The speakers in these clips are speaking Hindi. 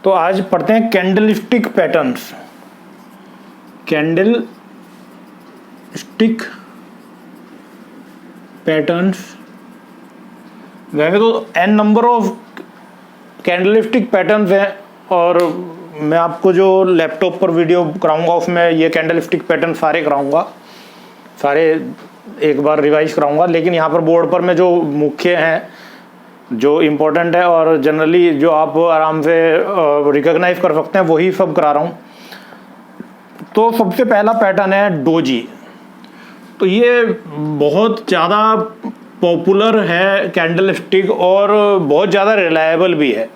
तो आज पढ़ते हैं candlestick patterns. Candle stick patterns, वैसे तो n number of candlestick patterns हैं और मैं आपको जो लैपटॉप पर वीडियो कराऊंगा उसमें ये कैंडलस्टिक पैटर्न सारे कराऊंगा, सारे एक बार रिवाइज कराऊंगा। लेकिन यहाँ पर बोर्ड पर मैं जो मुख्य हैं, जो इम्पोर्टेंट है और जनरली जो आप आराम से रिकॉग्नाइज कर सकते हैं वही सब करा रहा हूँ। तो सबसे पहला पैटर्न है डोजी। तो ये बहुत ज़्यादा पॉपुलर है कैंडलस्टिक और बहुत ज़्यादा रिलायबल भी है।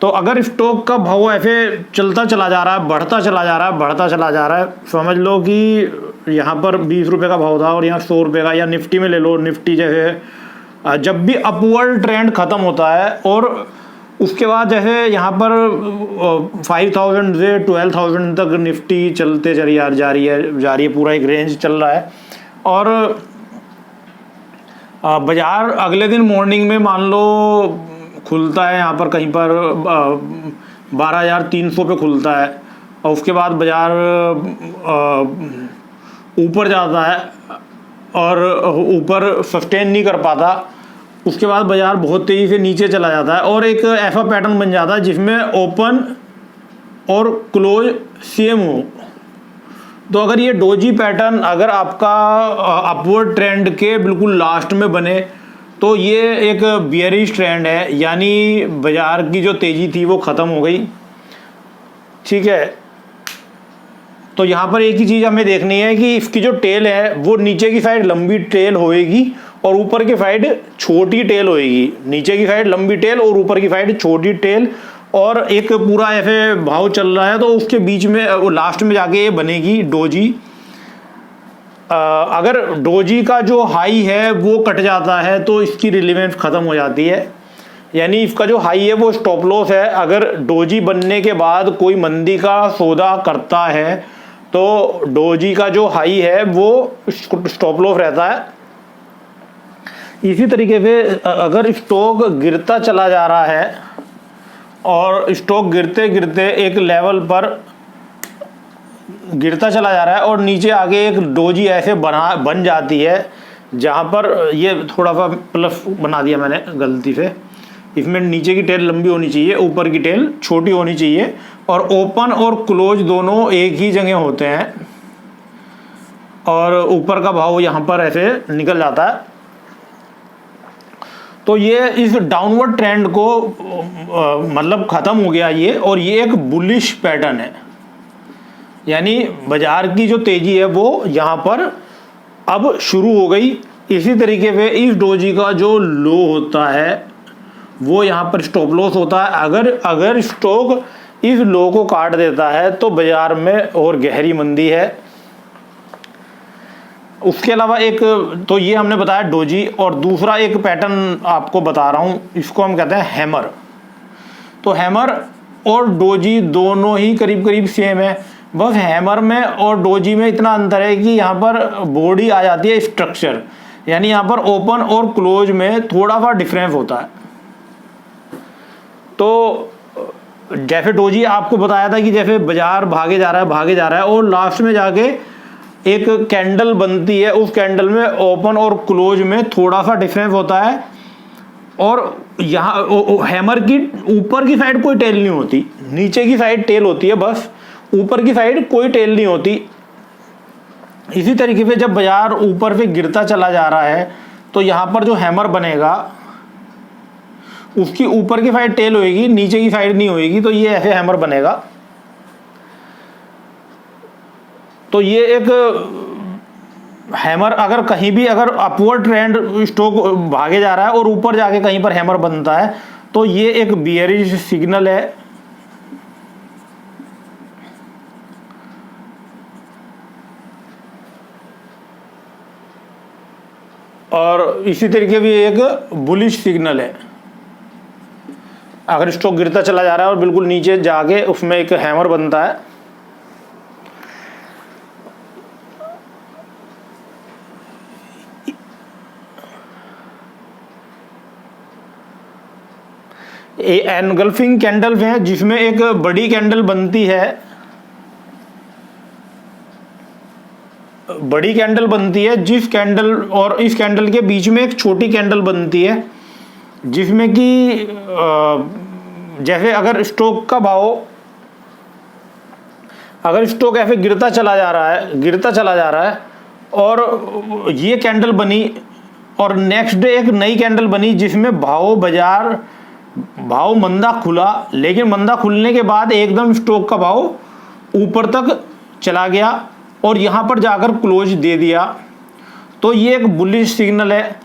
तो अगर स्टॉक का भाव ऐसे चलता चला जा रहा है, बढ़ता चला जा रहा है, बढ़ता चला जा रहा है, समझ लो कि यहाँ पर 20 रुपये का भाव था और यहाँ 100 रुपये का, या निफ्टी में ले लो, निफ्टी जैसे जब भी अपवर्ड ट्रेंड ख़त्म होता है और उसके बाद जैसे यहाँ पर 5000 से 12,000 तक निफ्टी चलते चली जा रही है, पूरा एक रेंज चल रहा है। और बाज़ार अगले दिन मॉर्निंग में मान लो खुलता है यहाँ पर कहीं पर 12,300 पे खुलता है और उसके बाद बाज़ार ऊपर जाता है और ऊपर सस्टेन नहीं कर पाता। उसके बाद बाज़ार बहुत तेज़ी से नीचे चला जाता है और एक ऐसा पैटर्न बन जाता है जिसमें ओपन और क्लोज सेम हो। तो अगर ये डोजी पैटर्न अगर आपका अपवर्ड ट्रेंड के बिल्कुल लास्ट में बने तो ये एक बियरिश ट्रेंड है, यानी बाज़ार की जो तेज़ी थी वो ख़त्म हो गई। ठीक है, तो यहाँ पर एक ही चीज़ हमें देखनी है कि इसकी जो टेल है वो नीचे की साइड लंबी टेल होएगी और ऊपर की साइड छोटी टेल होएगी। नीचे की साइड लंबी टेल और ऊपर की साइड छोटी टेल, और एक पूरा ऐसे भाव चल रहा है तो उसके बीच में लास्ट में जाके ये बनेगी डोजी। अगर डोजी का जो हाई है वो कट जाता है तो इसकी रिलेवेंस ख़त्म हो जाती है, यानी इसका जो हाई है वो स्टॉप लॉस है। अगर डोजी बनने के बाद कोई मंदी का सौदा करता है तो डोजी का जो हाई है वो स्टॉप लॉस रहता है। इसी तरीके से अगर स्टॉक गिरता चला जा रहा है और स्टॉक गिरते गिरते एक लेवल पर गिरता चला जा रहा है और नीचे आगे एक डोजी ऐसे बन जाती है जहाँ पर ये थोड़ा सा प्लस बना दिया मैंने गलती से, इसमें नीचे की टेल लंबी होनी चाहिए, ऊपर की टेल छोटी होनी चाहिए और ओपन और क्लोज दोनों एक ही जगह होते हैं और ऊपर का भाव यहाँ पर ऐसे निकल जाता है। तो ये इस डाउनवर्ड ट्रेंड को मतलब ख़त्म हो गया ये, और ये एक बुलिश पैटर्न है, यानी बाज़ार की जो तेज़ी है वो यहाँ पर अब शुरू हो गई। इसी तरीके से इस डोजी का जो लो होता है वो यहाँ पर स्टॉप लॉस होता है। अगर स्टॉक इस लो को काट देता है तो बाज़ार में और गहरी मंदी है। उसके अलावा एक तो ये हमने बताया डोजी, और दूसरा एक पैटर्न आपको बता रहा हूँ, इसको हम कहते हैं हैमर। तो हैमर और डोजी दोनों ही करीब करीब सेम है, बस हैमर में और डोजी में इतना अंतर है कि यहाँ पर बॉडी आ जाती है स्ट्रक्चर, यानी यहाँ पर ओपन और क्लोज में थोड़ा सा डिफरेंस होता है। तो जैसे डोजी आपको बताया था कि जैसे बाज़ार भागे जा रहा है और लास्ट में जाके एक कैंडल बनती है, उस कैंडल में ओपन और क्लोज में थोड़ा सा डिफरेंस होता है। और यहाँ हैमर की ऊपर की साइड कोई टेल नहीं होती, नीचे की साइड टेल होती है बस, ऊपर की साइड कोई टेल नहीं होती। इसी तरीके से जब बाज़ार ऊपर से गिरता चला जा रहा है तो यहाँ पर जो हैमर बनेगा उसकी ऊपर की साइड टेल होएगी, नीचे की साइड नहीं होएगी, तो ये ऐसे हैमर बनेगा। तो ये एक हैमर अगर कहीं भी अगर अपवर्ड ट्रेंड स्टॉक भागे जा रहा है और ऊपर जाके कहीं पर हैमर बनता है तो ये एक बियरिश सिग्नल है। और इसी तरीके भी एक बुलिश सिग्नल है। अगर स्टॉक गिरता चला जा रहा है और बिल्कुल नीचे जाके उसमें एक हैमर बनता है। एनगल्फिंग कैंडल है जिसमें एक बड़ी कैंडल बनती है, बड़ी कैंडल बनती है जिस कैंडल और इस कैंडल के बीच में एक छोटी कैंडल बनती है, जिसमें कि जैसे अगर स्टॉक का भाव, अगर स्टॉक ऐसे गिरता चला जा रहा है और ये कैंडल बनी और नेक्स्ट डे एक नई कैंडल बनी जिसमें भाव मंदा खुला, लेकिन मंदा खुलने के बाद एकदम स्टॉक का भाव ऊपर तक चला गया और यहाँ पर जाकर क्लोज दे दिया, तो ये एक बुलिश सिग्नल है।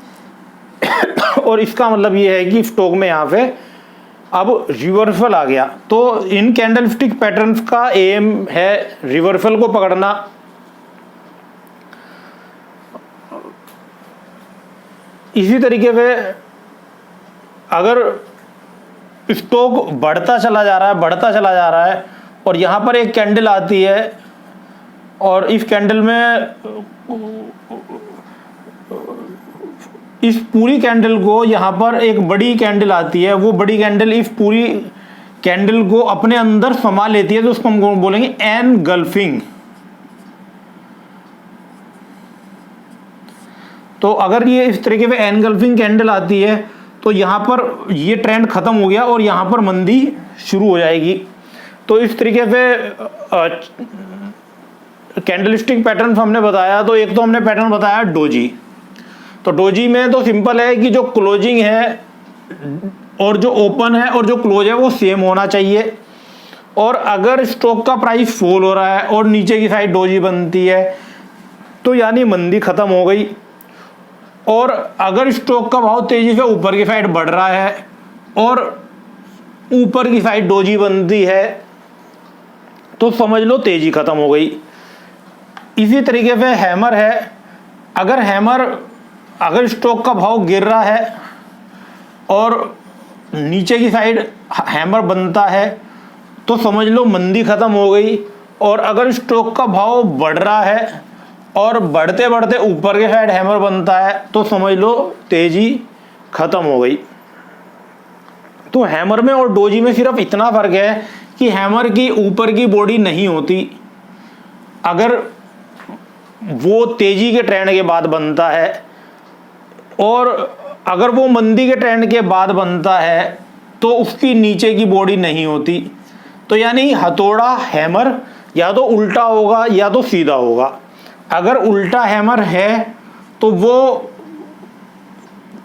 और इसका मतलब ये है कि स्टॉक में यहाँ पे अब रिवर्सल आ गया। तो इन कैंडलस्टिक पैटर्न्स का एम है रिवर्सल को पकड़ना। इसी तरीके से अगर स्टॉक बढ़ता चला जा रहा है और यहाँ पर एक कैंडल आती है और इस कैंडल में इस पूरी कैंडल को, यहाँ पर एक बड़ी कैंडल आती है, वो बड़ी कैंडल इस पूरी कैंडल को अपने अंदर समा लेती है, तो उसको हम बोलेंगे एनगल्फिंग। तो अगर ये इस तरीके से एनगल्फिंग कैंडल आती है तो यहाँ पर ये ट्रेंड खत्म हो गया और यहाँ पर मंदी शुरू हो जाएगी। तो इस तरीके से कैंडलस्टिक पैटर्न हमने बताया। तो एक तो हमने पैटर्न बताया डोजी। तो डोजी में तो सिंपल है कि जो क्लोजिंग है और जो ओपन है और जो क्लोज है वो सेम होना चाहिए। और अगर स्टॉक का प्राइस फॉल हो रहा है और नीचे की साइड डोजी बनती है तो यानी मंदी खत्म हो गई। और अगर स्टॉक का भाव तेजी से ऊपर की साइड बढ़ रहा है और ऊपर की साइड डोजी बनती है तो समझ लो तेजी खत्म हो गई। इसी तरीके से हैमर है। अगर स्टॉक का भाव गिर रहा है और नीचे की साइड हैमर बनता है तो समझ लो मंदी खत्म हो गई। और अगर स्टॉक का भाव बढ़ रहा है और बढ़ते बढ़ते ऊपर के साइड हैमर बनता है तो समझ लो तेजी खत्म हो गई। तो हैमर में और डोजी में सिर्फ इतना फर्क है कि हैमर की ऊपर की बॉडी नहीं होती अगर वो तेजी के ट्रेंड के बाद बनता है, और अगर वो मंदी के ट्रेंड के बाद बनता है तो उसकी नीचे की बॉडी नहीं होती। तो यानी हथौड़ा हैमर या तो उल्टा होगा या तो सीधा होगा। अगर उल्टा हैमर है तो वो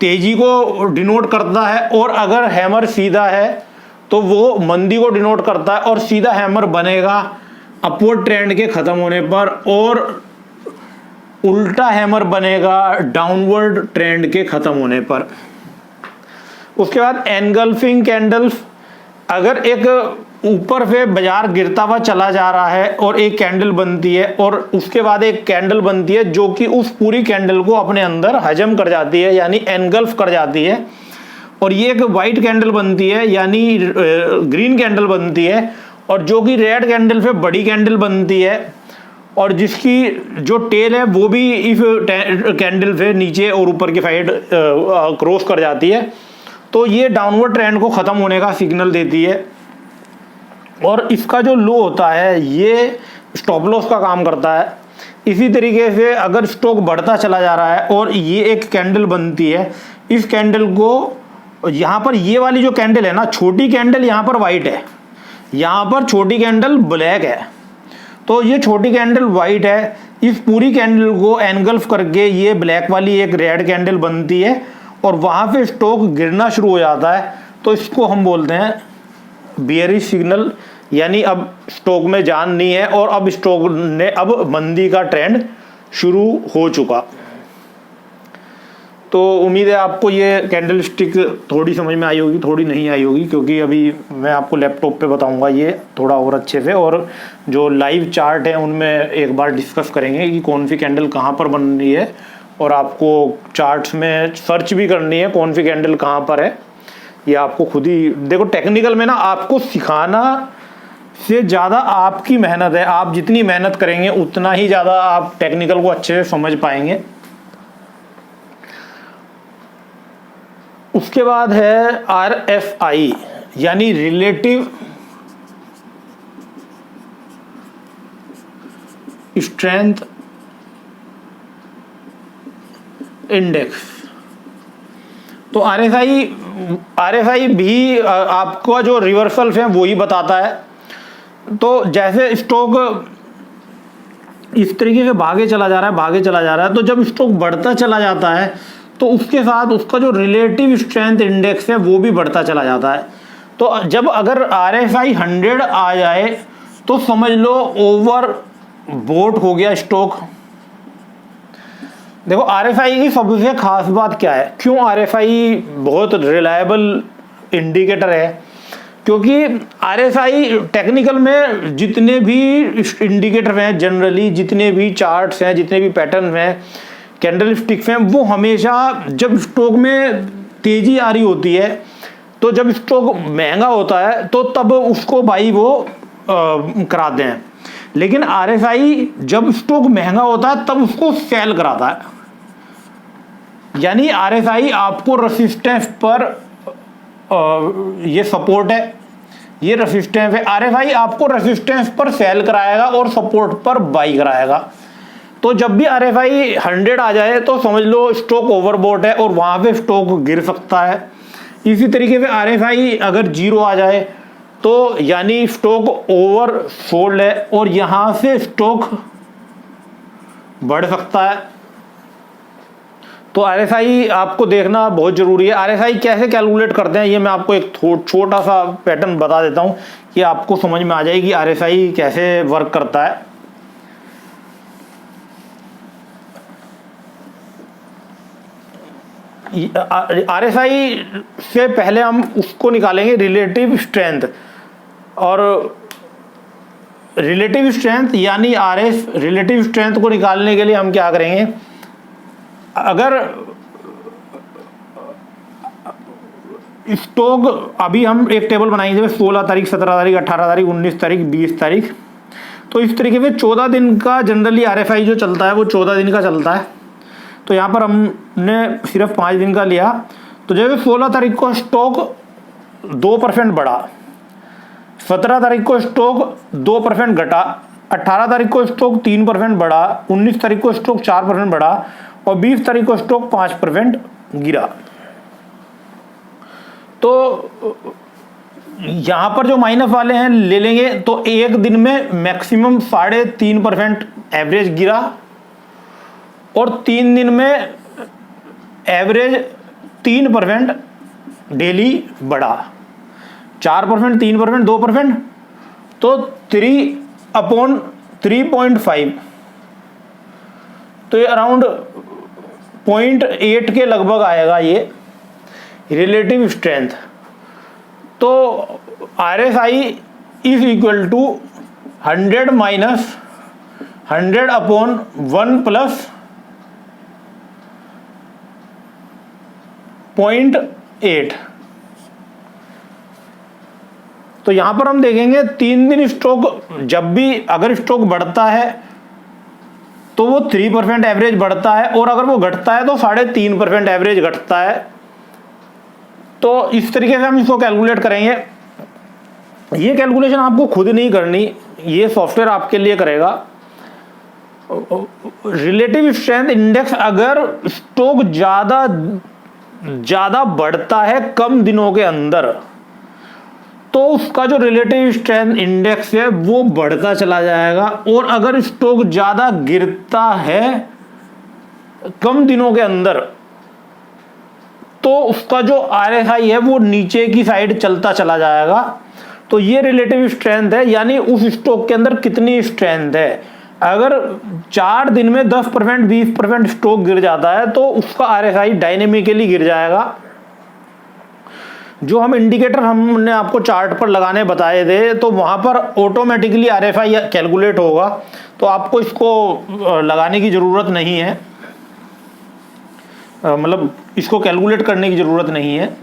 तेजी को डिनोट करता है, और अगर हैमर सीधा है तो वो मंदी को डिनोट करता है। और सीधा हैमर बनेगा अपवर्ड ट्रेंड के खत्म होने पर, और उल्टा हैमर बनेगा डाउनवर्ड ट्रेंड के खत्म होने पर। उसके बाद एनगल्फिंग कैंडल्स, अगर एक ऊपर से बाजार गिरता हुआ चला जा रहा है और एक कैंडल बनती है और उसके बाद एक कैंडल बनती है जो कि उस पूरी कैंडल को अपने अंदर हजम कर जाती है यानी एनगल्फ कर जाती है, और ये एक वाइट कैंडल बनती है यानी ग्रीन कैंडल बनती है, और जो कि रेड कैंडल पे बड़ी कैंडल बनती है और जिसकी जो टेल है वो भी इस कैंडल से नीचे और ऊपर की साइड क्रॉस कर जाती है। तो ये डाउनवर्ड ट्रेंड को ख़त्म होने का सिग्नल देती है। और इसका जो लो होता है ये स्टॉप लॉस का काम करता है। इसी तरीके से अगर स्टॉक बढ़ता चला जा रहा है और ये एक कैंडल बनती है, इस कैंडल को यहाँ पर ये वाली जो कैंडल है ना, छोटी कैंडल यहाँ पर वाइट है, यहाँ पर छोटी कैंडल ब्लैक है, तो ये छोटी कैंडल वाइट है। इस पूरी कैंडल को एनगल्फ करके ये ब्लैक वाली एक रेड कैंडल बनती है और वहाँ पे स्टॉक गिरना शुरू हो जाता है। तो इसको हम बोलते हैं बियरिश सिग्नल, यानी अब स्टॉक में जान नहीं है और अब स्टॉक ने अब मंदी का ट्रेंड शुरू हो चुका। तो उम्मीद है आपको ये कैंडल स्टिक थोड़ी समझ में आई होगी, थोड़ी नहीं आई होगी, क्योंकि अभी मैं आपको लैपटॉप पे बताऊंगा ये थोड़ा और अच्छे से, और जो लाइव चार्ट है उनमें एक बार डिस्कस करेंगे कि कौन सी कैंडल कहाँ पर बन रही है, और आपको चार्ट्स में सर्च भी करनी है कौन सी कैंडल कहाँ पर है। ये आपको खुद ही देखो, टेक्निकल में ना आपको सिखाना से ज़्यादा आपकी मेहनत है। आप जितनी मेहनत करेंगे उतना ही ज़्यादा आप टेक्निकल को अच्छे से समझ पाएंगे। उसके बाद है RSI, यानी रिलेटिव स्ट्रेंथ इंडेक्स। तो आरएसआई भी आपका जो रिवर्सल है वो ही बताता है। तो जैसे स्टॉक इस तरीके से भागे चला जा रहा है, तो जब स्टॉक बढ़ता चला जाता है तो उसके साथ उसका जो रिलेटिव स्ट्रेंथ इंडेक्स है वो भी बढ़ता चला जाता है। तो जब अगर आरएसआई 100 आ जाए तो समझ लो ओवर बोट हो गया स्टॉक। देखो आरएसआई की सबसे खास बात क्या है, क्यों आरएसआई बहुत रिलायबल इंडिकेटर है, क्योंकि आरएसआई टेक्निकल में जितने भी इंडिकेटर हैं, जनरली जितने भी चार्ट्स हैं, जितने भी पैटर्न हैं, कैंडलस्टिक्स हैं, वो हमेशा जब स्टॉक में तेजी आ रही होती है, तो जब स्टॉक महंगा होता है तो तब उसको बाई वो कराते हैं। लेकिन आरएसआई जब स्टॉक महंगा होता है तब उसको सेल कराता है। यानी आरएसआई आपको रेसिस्टेंस पर ये सपोर्ट है, ये रेसिस्टेंस है, आरएसआई आपको रेसिस्टेंस पर सेल कराएगा और सपोर्ट पर बाई कराएगा। तो जब भी आरएसआई 100 आ जाए तो समझ लो स्टॉक ओवरबॉट है और वहां पे स्टॉक गिर सकता है। इसी तरीके से आरएसआई अगर 0 आ जाए तो यानी स्टॉक ओवर सोल्ड है और यहां से स्टॉक बढ़ सकता है। तो आरएसआई आपको देखना बहुत जरूरी है। आरएसआई कैसे कैलकुलेट करते हैं ये मैं आपको एक छोटा सा पैटर्न बता देता हूं कि आपको समझ में आ जाए कि आरएसआई कैसे वर्क करता है। आरएसआई से पहले हम उसको निकालेंगे रिलेटिव स्ट्रेंथ, और रिलेटिव स्ट्रेंथ यानी आरएस रिलेटिव स्ट्रेंथ को निकालने के लिए हम क्या करेंगे, अगर स्टॉक अभी हम एक टेबल बनाएंगे 16 तारीख, 17 तारीख, 18 तारीख, 19 तारीख, 20 तारीख, तो इस तरीके से 14 दिन का जनरली आरएसआई जो चलता है वो 14 दिन का चलता है। तो यहाँ पर हमने सिर्फ 5 दिन का लिया। तो जैसे 16 तारीख को स्टॉक 2% बढ़ा, 17 तारीख को स्टॉक 2% घटा, 18 तारीख को स्टॉक 3% बढ़ा, 19 तारीख को स्टॉक 4% बढ़ा और 20 तारीख को स्टॉक 5% गिरा। तो यहां पर जो माइनस वाले हैं ले लेंगे तो एक दिन में मैक्सिमम 3.5% एवरेज गिरा और 3 दिन में एवरेज 3% डेली बढ़ा। 4%, 3%, 2%, तो 3/3.5, तो ये अराउंड 0.8 के लगभग आएगा ये रिलेटिव स्ट्रेंथ। तो RSI is equal to 100 minus 100/1 plus 0.8। तो यहां पर हम देखेंगे 3 दिन स्टॉक, जब भी अगर स्टॉक बढ़ता है तो वो 3% एवरेज बढ़ता है और अगर वो घटता है तो 3.5% एवरेज घटता है। तो इस तरीके से हम इसको कैलकुलेट करेंगे। ये कैलकुलेशन आपको खुद नहीं करनी, ये सॉफ्टवेयर आपके लिए करेगा। रिलेटिव स्ट्रेंथ इंडेक्स अगर स्टॉक ज्यादा बढ़ता है कम दिनों के अंदर तो उसका जो रिलेटिव स्ट्रेंथ इंडेक्स है वो बढ़ता चला जाएगा, और अगर स्टॉक ज्यादा गिरता है कम दिनों के अंदर तो उसका जो आरएसआई है वो नीचे की साइड चलता चला जाएगा। तो ये रिलेटिव स्ट्रेंथ है, यानी उस स्टॉक के अंदर कितनी स्ट्रेंथ है। अगर 4 दिन में 10%, 20% स्टॉक गिर जाता है तो उसका आरएसआई डायनेमिकली गिर जाएगा। जो हम इंडिकेटर हमने आपको चार्ट पर लगाने बताए थे तो वहां पर ऑटोमेटिकली आरएसआई कैलकुलेट होगा, तो आपको इसको लगाने की जरूरत नहीं है, मतलब इसको कैलकुलेट करने की जरूरत नहीं है।